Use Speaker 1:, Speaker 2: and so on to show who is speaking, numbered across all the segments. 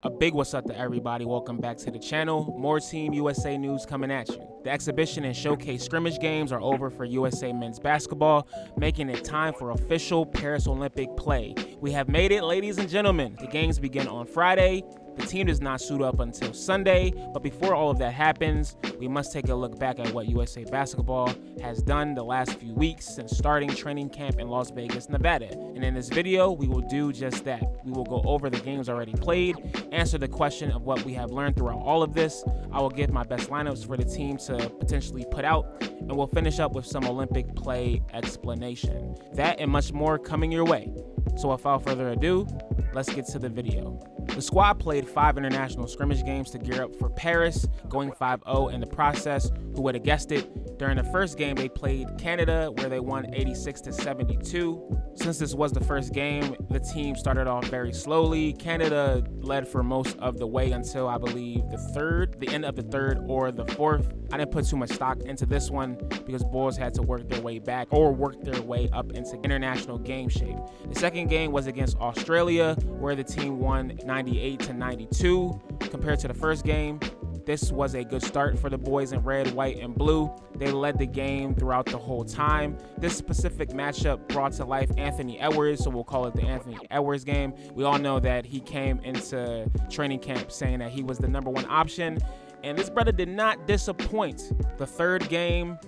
Speaker 1: A big what's up to everybody. Welcome back to the channel. More Team USA news coming at you. The exhibition and showcase scrimmage games are over for USA men's basketball, making it time for official Paris Olympic play. We have made it, ladies and gentlemen. The games begin on Friday. The team does not suit up until Sunday, but before all of that happens, we must take a look back at what USA basketball has done the last few weeks since starting training camp in Las Vegas, Nevada. And in this video, we will do just that. We will go over the games already played, answer the question of what we have learned throughout all of this. I will give my best lineups for the team to potentially put out, and we'll finish up with some Olympic play explanation. That and much more coming your way. So without further ado, let's get to the video. The squad played 5 international scrimmage games to gear up for Paris, going 5-0 in the process. Who would have guessed it? During the first game, they played Canada, where they won 86-72. Since this was the first game, the team started off very slowly. Canada led for most of the way until, I believe, the end of the third or the fourth. I didn't put too much stock into this one because Bulls had to work their way back or work their way up into international game shape. The second game was against Australia, where the team won 98-92. Compared to the first game, this was a good start for the boys in red, white, and blue. They led the game throughout the whole time. This specific matchup brought to life Anthony Edwards, so we'll call it the Anthony Edwards game. We all know that he came into training camp saying that he was the #1 option, and this brother did not disappoint. The third game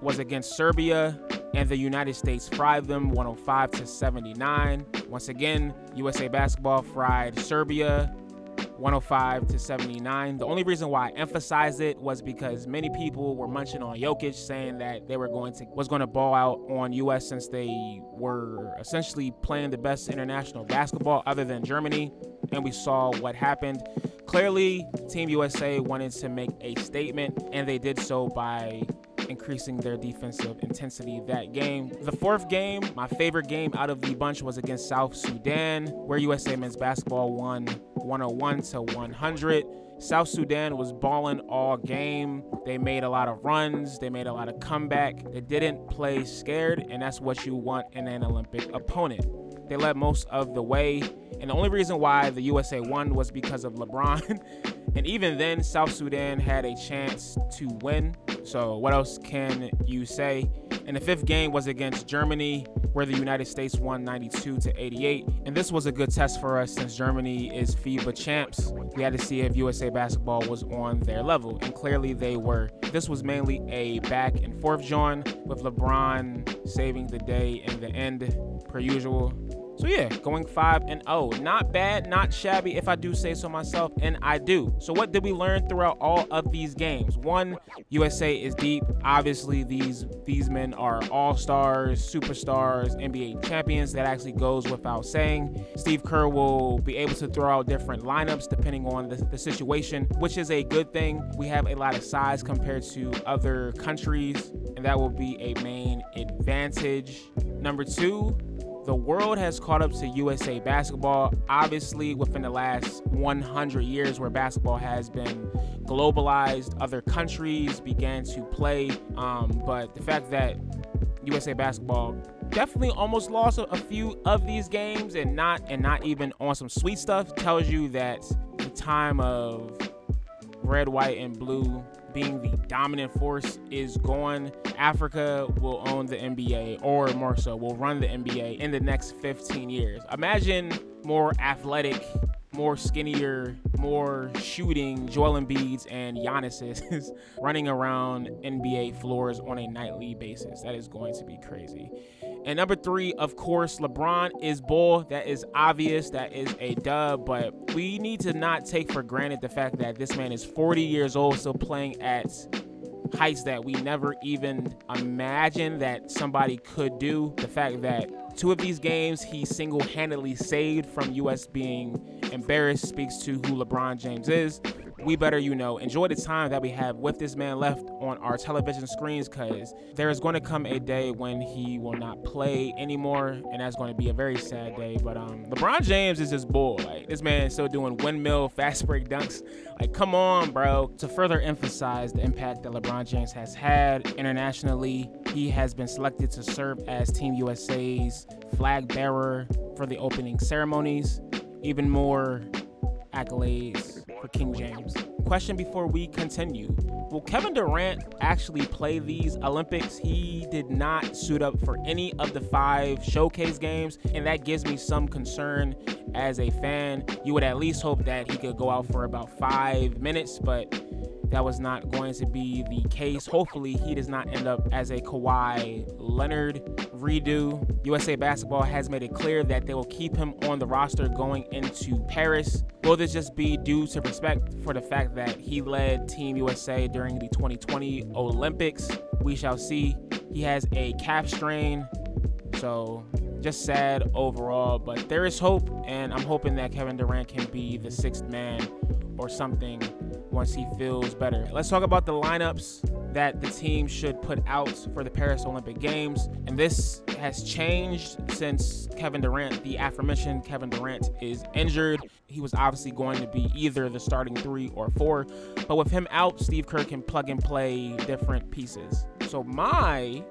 Speaker 1: was against Serbia, and the United States fried them 105-79. Once again, USA basketball fried Serbia 105-79. The only reason why I emphasized it was because many people were munching on Jokic, saying that they were going to ball out on US since they were essentially playing the best international basketball other than Germany, and we saw what happened. Clearly, Team USA wanted to make a statement, and they did so by increasing their defensive intensity that game. The fourth game, my favorite game out of the bunch, was against South Sudan, where USA men's basketball won 101-100. South Sudan was balling all game. They made a lot of runs. They made a lot of comeback. They didn't play scared, and that's what you want in an Olympic opponent. They led most of the way, and the only reason why the USA won was because of LeBron. And even then, South Sudan had a chance to win. So what else can you say? And the fifth game was against Germany, where the United States won 92-88. And this was a good test for us since Germany is FIBA champs. We had to see if USA basketball was on their level, and clearly they were. This was mainly a back and forth John, with LeBron saving the day in the end, per usual. So yeah, going 5-0. Not bad, not shabby, if I do say so myself, and I do. So what did we learn throughout all of these games? One, USA is deep. Obviously, these men are all-stars, superstars, NBA champions. That actually goes without saying. Steve Kerr will be able to throw out different lineups depending on the situation, which is a good thing. We have a lot of size compared to other countries, and that will be a main advantage. Number two, the world has caught up to USA basketball, obviously within the last 100 years where basketball has been globalized. Other countries began to play, but the fact that USA basketball definitely almost lost a few of these games and not even on some sweet stuff tells you that the time of red, white, and blue being the dominant force is gone. Africa will own the NBA, or more so, will run the NBA in the next 15 years. Imagine more athletic, more skinnier, more shooting Joel Embiid's and Giannis's running around NBA floors on a nightly basis. That is going to be crazy. And number three, of course, LeBron is bull. That is obvious. That is a dub. But we need to not take for granted the fact that this man is 40 years old, still playing at heights that we never even imagined that somebody could do. The fact that 2 of these games he single-handedly saved from US being embarrassed speaks to who LeBron James is. We better, enjoy the time that we have with this man left on our television screens, because there is going to come a day when he will not play anymore, and that's going to be a very sad day. But LeBron James is just bull. Like, this man is still doing windmill fast break dunks. Like, come on, bro. To further emphasize the impact that LeBron James has had internationally, he has been selected to serve as Team USA's flag bearer for the opening ceremonies. Even more accolades for King James. Question before we continue. Will Kevin Durant actually play these Olympics? He did not suit up for any of the 5 showcase games, and that gives me some concern as a fan. You would at least hope that he could go out for about 5 minutes, but that was not going to be the case. Hopefully, he does not end up as a Kawhi Leonard redo. USA Basketball has made it clear that they will keep him on the roster going into Paris. Will this just be due to respect for the fact that he led Team USA during the 2020 Olympics? We shall see. He has a calf strain, so just sad overall, but there is hope, and I'm hoping that Kevin Durant can be the 6th man or something once he feels better. Let's talk about the lineups that the team should put out for the Paris Olympic Games. And this has changed since Kevin Durant, the aforementioned Kevin Durant, is injured. He was obviously going to be either the starting 3 or 4, but with him out, Steve Kerr can plug and play different pieces. So my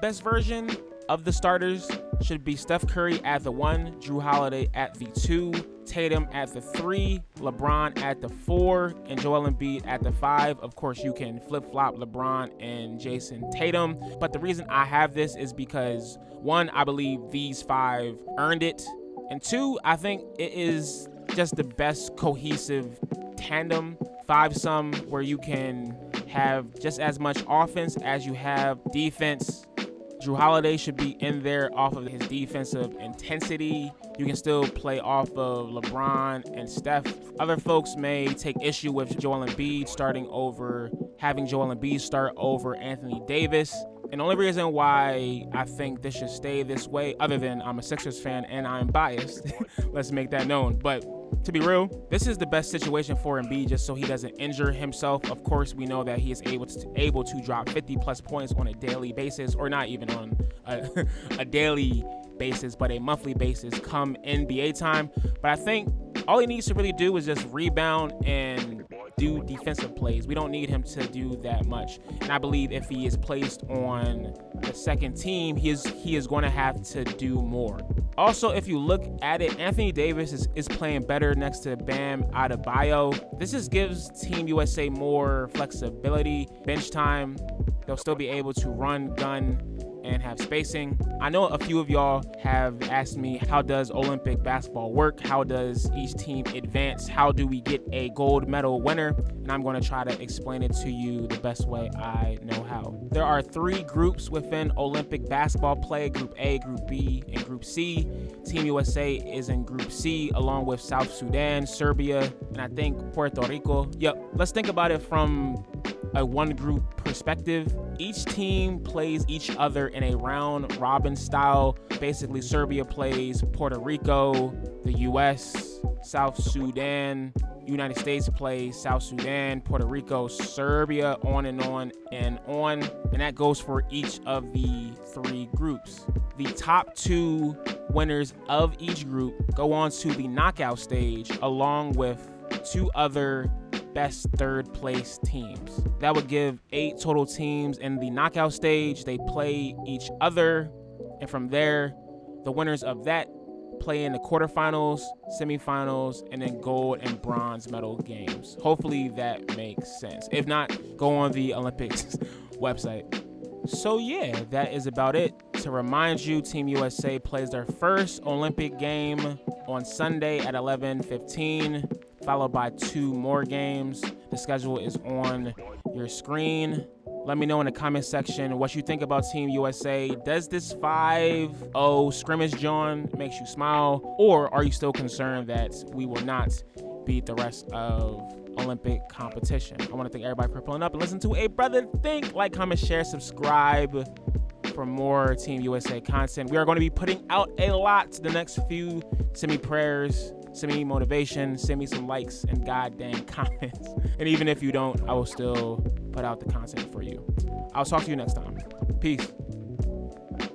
Speaker 1: best version of the starters should be Steph Curry at the 1, Drew Holiday at the 2, Tatum at the 3, LeBron at the 4, and Joel Embiid at the 5. Of course, you can flip-flop LeBron and Jason Tatum, but the reason I have this is because, 1, I believe these 5 earned it, and 2, I think it is just the best cohesive tandem, 5-some, where you can have just as much offense as you have defense. Drew Holiday should be in there off of his defensive intensity. You can still play off of LeBron and Steph. Other folks may take issue with Joel Embiid having Joel Embiid start over Anthony Davis. And the only reason why I think this should stay this way, other than I'm a Sixers fan and I'm biased, let's make that known. But to be real, this is the best situation for Embiid just so he doesn't injure himself. Of course, we know that he is able to drop 50-plus points on a daily basis, or not even on a daily basis, but a monthly basis come NBA time. But I think all he needs to really do is just rebound and do defensive plays. We don't need him to do that much. And I believe if he is placed on the second team, he is going to have to do more. Also, if you look at it, Anthony Davis is playing better next to Bam Adebayo. This just gives Team USA more flexibility, bench time. They'll still be able to run, gun, and have spacing. I know a few of y'all have asked me, how does Olympic basketball work? How does each team advance? How do we get a gold medal winner? And I'm going to try to explain it to you the best way I know how. There are 3 groups within Olympic basketball play: Group A, Group B, and Group C. Team USA is in Group C, along with South Sudan, Serbia, and I think Puerto Rico. Let's think about it from a one-group perspective. Each team plays each other in a round-robin style. Basically, Serbia plays Puerto Rico, the U.S., South Sudan, United States plays South Sudan, Puerto Rico, Serbia, on and on and on. And that goes for each of the 3 groups. The top 2 winners of each group go on to the knockout stage, along with 2 other best 3rd place teams. That would give 8 total teams in the knockout stage. They play each other, and from there, the winners of that play in the quarterfinals, semifinals, and then gold and bronze medal games. Hopefully that makes sense. If not, go on the Olympics website. So yeah, that is about it. To remind you, Team USA plays their first Olympic game on Sunday at 11:15, followed by 2 more games. The schedule is on your screen. Let me know in the comment section what you think about Team USA. Does this 5-0 scrimmage John makes you smile, or are you still concerned that we will not beat the rest of Olympic competition? I want to thank everybody for pulling up and listen to a brother think. Like, comment, share, subscribe for more Team USA content. We are going to be putting out a lot the next few. Send me prayers, send me motivation, send me some likes and goddamn comments. And even if you don't, I will still put out the content for you. I'll talk to you next time. Peace.